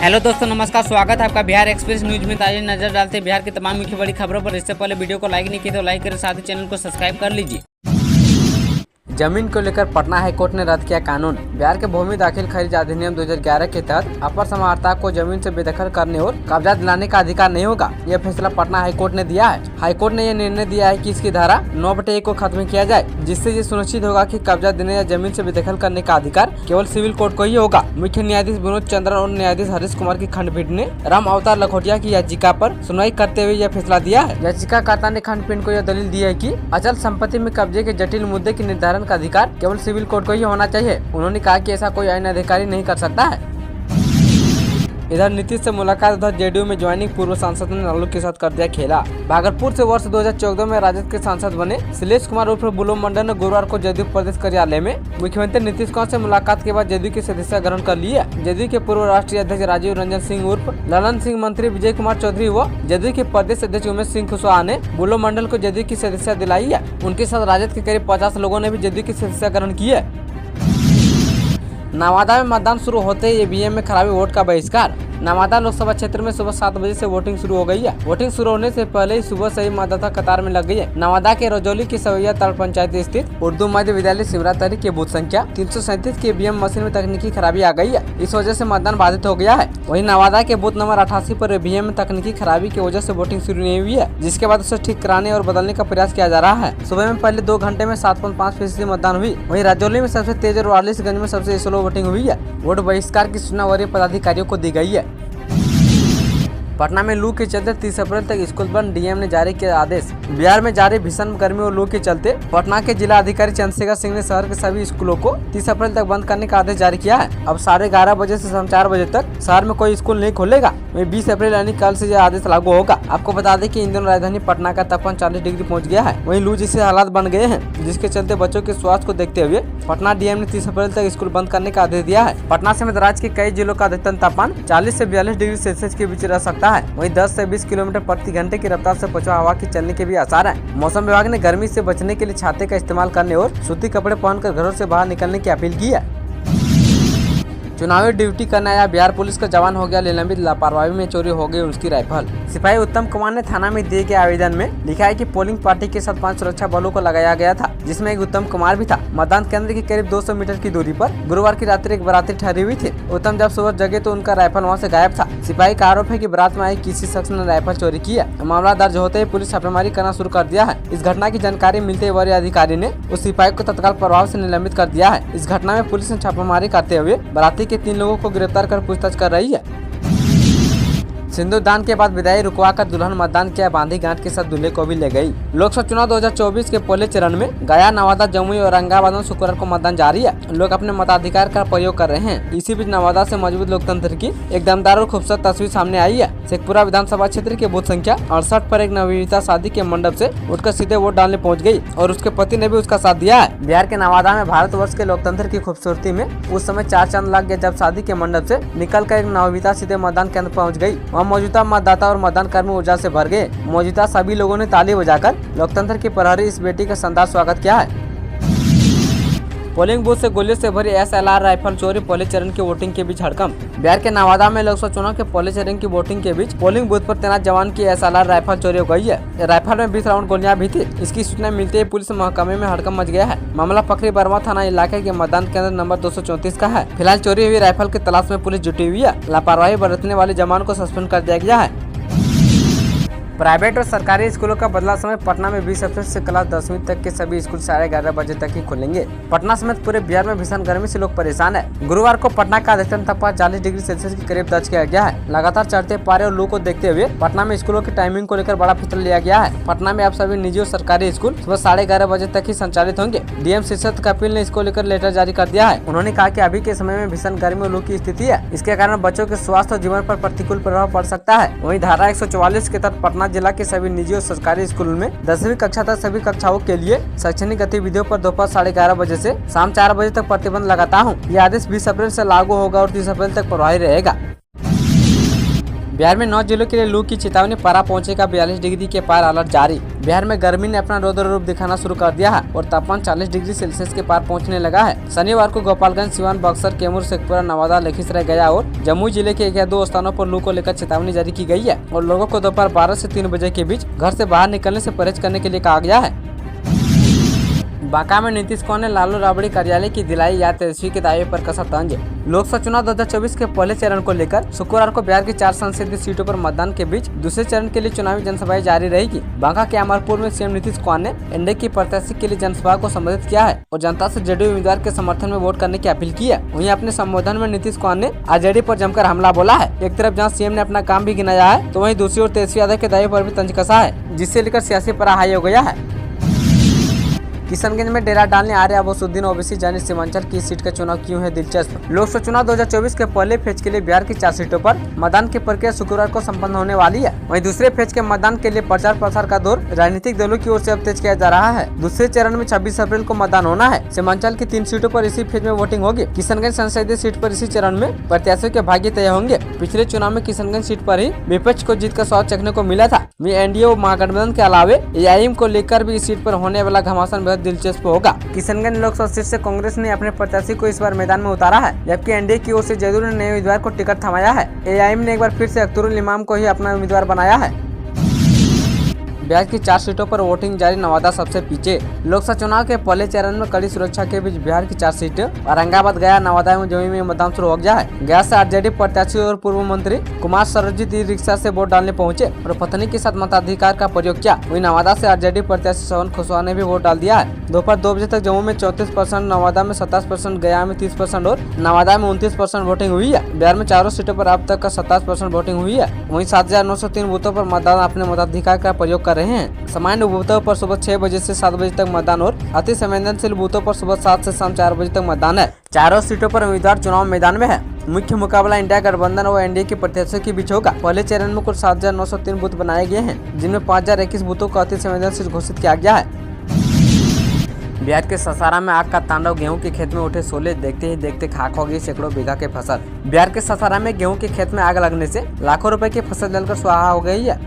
Hello दोस्तों, नमस्कार। स्वागत है आपका बिहार एक्सप्रेस न्यूज में। ताज़ा नजर डालते हैं बिहार की तमाम मुख्य बड़ी खबरों पर। इससे पहले वीडियो को लाइक नहीं किया तो लाइक करें, साथ ही चैनल को सब्सक्राइब कर लीजिए। जमीन को लेकर पटना हाईकोर्ट ने रद्द किया कानून। बिहार के भूमि दाखिल खरीद अधिनियम 2011 के तहत अपर समाहर्ता को जमीन से बेदखल करने और कब्जा दिलाने का अधिकार नहीं होगा। यह फैसला पटना हाईकोर्ट ने दिया है। हाईकोर्ट ने यह निर्णय दिया है कि इसकी धारा 9/1 को खत्म किया जाए, जिससे ये सुनिश्चित होगा कि कब्जा देने या जमीन से बेदखल करने का अधिकार केवल सिविल कोर्ट को ही होगा। मुख्य न्यायाधीश विनोद चंद्रन और न्यायाधीश हरीश कुमार की खंडपीठ ने राम अवतार लखोटिया की याचिका पर सुनवाई करते हुए यह फैसला दिया है। याचिकाकर्ता ने खंडपीठ को यह दलील दी है कि अचल संपत्ति में कब्जे के जटिल मुद्दे के निर्धारण का अधिकार केवल सिविल कोर्ट को ही होना चाहिए। उन्होंने कहा कि ऐसा कोई आईन अधिकारी नहीं कर सकता है। इधर नीतीश से मुलाकात, उधर जेडीयू में ज्वाइनिंग। पूर्व सांसद ने लालू के साथ कर दिया खेला। भागलपुर से वर्ष 2014 में राजद के सांसद बने शैलेश कुमार उर्फ बुलो मंडल ने गुरुवार को जेडीयू प्रदेश कार्यालय में मुख्यमंत्री नीतीश कुमार से मुलाकात के बाद जेडीयू की सदस्यता ग्रहण कर ली है। जेडीयू के पूर्व राष्ट्रीय अध्यक्ष राजीव रंजन सिंह उर्फ ललन सिंह, मंत्री विजय कुमार चौधरी व जेडीयू के प्रदेश अध्यक्ष उमेश सिंह कुशवाहा ने बुलो मंडल को जेडीयू की सदस्यता दिलाई है। उनके साथ राजद के करीब 50 लोगों ने भी जेडीयू की सदस्यता ग्रहण की है। नवादा में मतदान शुरू होते ही ईवीएम में खराबी, वोट का बहिष्कार। नवादा लोकसभा क्षेत्र में सुबह 7 बजे से वोटिंग शुरू हो गई है। वोटिंग शुरू होने से पहले ही सुबह से ही मतदाता कतार में लग गई है। नवादा के रजौली की सवैया ताल पंचायत स्थित उर्दू मध्य विद्यालय सिमरातरी के बूथ संख्या 337 की ईवीएम मशीन में तकनीकी खराबी आ गई है। इस वजह से मतदान बाधित हो गया है। वहीं नवादा के बूथ नंबर 88 पर ईवीएम में तकनीकी खराबी की वजह से वोटिंग शुरू नहीं हुई है, जिसके बाद उसे ठीक कराने और बदलने का प्रयास किया जा रहा है। सुबह में पहले 2 घंटे में 7.5% मतदान हुई। वहीं रजौली में सबसे तेज और वारिसगंज में सबसे स्लो वोटिंग हुई है। वोट बहिष्कार की सूचना वरीय पदाधिकारियों को दी गई है। पटना में लू के चलते 30 अप्रैल तक स्कूल बंद, डीएम ने जारी किया आदेश। बिहार में जारी भीषण गर्मी और लू के चलते पटना के जिला अधिकारी चंद्रशेखर सिंह ने शहर के सभी स्कूलों को 30 अप्रैल तक बंद करने का आदेश जारी किया है। अब 11:30 बजे से शाम 4 बजे तक शहर में कोई स्कूल नहीं खोलेगा। वहीं 20 अप्रैल यानी कल से यह आदेश लागू होगा। आपको बता दें कि इन दिनों राजधानी पटना का तापमान 40 डिग्री पहुँच गया है। वहीं लू जैसे हालात बन गए हैं, जिसके चलते बच्चों के स्वास्थ्य को देखते हुए पटना डीएम ने 30 अप्रैल तक स्कूल बंद करने का आदेश दिया है। पटना समेत राज्य के कई जिलों का अधिकतम तापमान 40 से 42 डिग्री सेल्सियस के बीच रह सकता है। वहीं 10 से 20 किलोमीटर प्रति घंटे की रफ्तार से पछुआ हवा की चलने के भी आसार हैं। मौसम विभाग ने गर्मी से बचने के लिए छाते का इस्तेमाल करने और सूती कपड़े पहनकर घरों से बाहर निकलने की अपील की है। चुनावी ड्यूटी करने आया बिहार पुलिस का जवान हो गया निलंबित, लापरवाही में चोरी हो गई उसकी राइफल। सिपाही उत्तम कुमार ने थाना में दिए गए आवेदन में लिखा है कि पोलिंग पार्टी के साथ 5 सुरक्षा बलों को लगाया गया था, जिसमें एक उत्तम कुमार भी था। मतदान केंद्र के करीब 200 मीटर की दूरी पर गुरुवार की रात्रि एक बाराती ठहरी हुई थी। उत्तम जब सुबह जगे तो उनका राइफल वहाँ से गायब था। सिपाही का आरोप है कि बारात में आए किसी शख्स ने राइफल चोरी की है। मामला दर्ज होते ही पुलिस छापेमारी करना शुरू कर दिया है। इस घटना की जानकारी मिलते ही वरीय अधिकारी ने उस सिपाही को तत्काल प्रभाव से निलंबित कर दिया है। इस घटना में पुलिस ने छापेमारी करते हुए बाराती के 3 लोगों को गिरफ्तार कर पूछताछ कर रही है। सिंदूर दान के बाद विदाई रुकवाकर दुल्हन मतदान किया, बांधी गांठ के साथ दूल्हे को भी ले गई। लोकसभा चुनाव 2024 के पहले चरण में गया, नवादा, जमुई और औरंगाबाद में शुक्रवार को मतदान जारी है। लोग अपने मताधिकार का प्रयोग कर रहे हैं। इसी बीच नवादा से मजबूत लोकतंत्र की एक दमदार और खूबसूरत तस्वीर सामने आई है। शेखपुरा विधानसभा क्षेत्र के बूथ संख्या 68 पर एक नवविवाहिता शादी के मंडप से उठकर सीधे वोट डालने पहुंच गई और उसके पति ने भी उसका साथ दिया है। बिहार के नवादा में भारतवर्ष के लोकतंत्र की खूबसूरती में उस समय 4 चांद लग गए, जब शादी के मंडप से निकलकर एक नवविवाहिता सीधे मतदान केंद्र पहुंच गई। वहाँ मौजूदा मतदाता और मतदान कर्मी ऊर्जा से भर गए। मौजूदा सभी लोगों ने ताली बजाकर लोकतंत्र की प्रहरी इस बेटी का शानदार स्वागत किया है। पोलिंग बूथ से गोलियों से भरी SLR राइफल चोरी, पहले चरण की वोटिंग के बीच हड़कंप। बिहार के नवादा में लोकसभा चुनाव के पहले चरण की वोटिंग के बीच पोलिंग बूथ पर तैनात जवान की SLR राइफल चोरी हो गई है। राइफल में 20 राउंड गोलियां भी थी। इसकी सूचना मिलते ही पुलिस महकमे में हड़कंप मच गया है। मामला पकड़ी बर्मा थाना इलाके के मतदान केंद्र नंबर 234 का है। फिलहाल चोरी हुई राइफल की तलाश में पुलिस जुटी हुई है। लापरवाही बरतने वाले जवान को सस्पेंड कर दिया गया है। प्राइवेट और सरकारी स्कूलों का बदला समय। पटना में 20 अप्रैल से क्लास 10वीं तक के सभी स्कूल 11:30 बजे तक ही खुलेंगे। पटना समेत पूरे बिहार में भीषण गर्मी से लोग परेशान है। गुरुवार को पटना का अधिकतम तापमान 40 डिग्री सेल्सियस के करीब दर्ज किया गया है। लगातार चढ़ते पारे और लू को देखते हुए पटना में स्कूलों की टाइमिंग को लेकर बड़ा फैसला लिया गया है। पटना में अब सभी निजी और सरकारी स्कूल सुबह 11:30 बजे तक ही संचालित होंगे। डीएम शीर्षद कपिल ने इसको लेकर लेटर जारी कर दिया है। उन्होंने कहा कि अभी के समय में भीषण गर्मी और लू की स्थिति है। इसके कारण बच्चों के स्वास्थ्य और जीवन पर प्रतिकूल प्रभाव पड़ सकता है। वहीं धारा 144 के तहत पटना जिला के सभी निजी और सरकारी स्कूलों में 10वीं कक्षा तक सभी कक्षाओं के लिए शैक्षणिक गतिविधियों पर दोपहर 11:30 बजे से शाम 4 बजे तक प्रतिबंध लगाता हूँ। यह आदेश 20 अप्रैल से लागू होगा और 30 अप्रैल तक प्रभावी रहेगा। बिहार में 9 जिलों के लिए लू की चेतावनी, पारा पहुंचेगा 42 डिग्री के पार, अलर्ट जारी। बिहार में गर्मी ने अपना रौद्र रूप दिखाना शुरू कर दिया है और तापमान 40 डिग्री सेल्सियस के पार पहुंचने लगा है। शनिवार को गोपालगंज, सिवान, बक्सर, कैमूर, शेखपुरा, नवादा, लखीसराय, गया और जमुई जिले के 1 या 2 स्थानों पर लू को लेकर चेतावनी जारी की गई है और लोगों को दोपहर 12 से 3 बजे के बीच घर से बाहर निकलने से परहेज करने के लिए कहा गया है। बांका में नीतीश कुमार ने लालू राबड़ी कार्यालय की दिलाई या तेजस्वी के दावे पर कसा तंज। लोकसभा चुनाव 2024 के पहले चरण को लेकर शुक्रवार को बिहार की 4 संसदीय सीटों पर मतदान के बीच दूसरे चरण के लिए चुनावी जनसभाएं जारी रहेगी। बांका के अमरपुर में सीएम नीतीश कुमार ने एनडीए की प्रत्याशी के लिए जनसभा को संबोधित किया है और जनता से जेडीयू उम्मीदवार के समर्थन में वोट करने की अपील की है। वहीं अपने संबोधन में नीतीश कुमार ने आरजेडी पर जमकर हमला बोला है। एक तरफ जहाँ सीएम ने अपना काम भी गिनाया है तो वहीं दूसरी ओर तेजस्वी यादव के दावे पर भी तंज कसा है, जिससे लेकर सियासी पारा हाई हो गया है। किशनगंज में डेरा डालने आ रहे अबोसुद्दीन ओवैसी जाने सीमांचल की सीट का चुनाव क्यों है दिलचस्प। लोकसभा चुनाव 2024 के पहले फेज के लिए बिहार की 4 सीटों पर मतदान की प्रक्रिया शुक्रवार को संपन्न होने वाली है। वहीं दूसरे फेज के मतदान के लिए प्रचार प्रसार का दौर राजनीतिक दलों की ओर से अब तेज किया जा रहा है। दूसरे चरण में 26 अप्रैल को मतदान होना है। सीमांचल की 3 सीटों पर इसी फेज में वोटिंग होगी। किशनगंज संसदीय सीट पर इसी चरण में प्रत्याशियों के भाग्य तय होंगे। पिछले चुनाव में किशनगंज सीट पर ही विपक्ष को जीत का स्वाद चखने को मिला था। एनडीए और महागठबंधन के अलावे एआईएम को लेकर भी इस सीट पर होने वाला घमासान बेहद दिलचस्प होगा। किशनगंज लोकसभा सीट से कांग्रेस ने अपने प्रत्याशी को इस बार मैदान में उतारा है, जबकि एनडीए की ओर से जदयू ने नए उम्मीदवार को टिकट थमाया है। एआईएम ने एक बार फिर से अख्तरुल इमाम को ही अपना उम्मीदवार बनाया है। बिहार की 4 सीटों पर वोटिंग जारी, नवादा सबसे पीछे। लोकसभा चुनाव के पहले चरण में कड़ी सुरक्षा के बीच बिहार की 4 सीटें औरंगाबाद, गया, नवादा एवं जमुई में मतदान शुरू हो गया है। गया से आरजेडी प्रत्याशी और पूर्व मंत्री कुमार सर्वजित ई रिक्शा से वोट डालने पहुंचे और पत्नी के साथ मताधिकार का प्रयोग किया। वहीं नवादा से आरजेडी प्रत्याशी श्रवण कुशवाहा ने भी वोट डाल दिया है। दोपहर 2 बजे तक जम्मू में 34%, नवादा में 27%, गया में 30% और नवादा में 29% वोटिंग हुई है। बिहार में चारों सीटों पर अब तक 27% वोटिंग हुई है। वहीं 7,903 बूथों पर मतदाता अपने मताधिकार का प्रयोग कर रहे हैं। सामान्य बूथों पर सुबह 6 बजे से 7 बजे तक मतदान और अति संवेदनशील बूथों पर सुबह 7 से शाम 4 बजे तक मतदान है। चारों सीटों पर उम्मीदवार चुनाव मैदान में है। मुख्य मुकाबला इंडिया गठबंधन और एनडीए के प्रत्याशियों के बीच होगा। पहले चरण में कुल 7,903 बूथ बनाए गए हैं, जिनमें 5,021 बूथों को अति संवेदनशील घोषित किया गया है। बिहार के ससारा में आग का तांडव, गेहूं के खेत में उठे शोले, देखते ही देखते खाक हो गई सैकड़ों बीघा के फसल। बिहार के ससारा में गेहूं के खेत में आग लगने से लाखों रुपए की फसल जलकर स्वाहा हो गई है।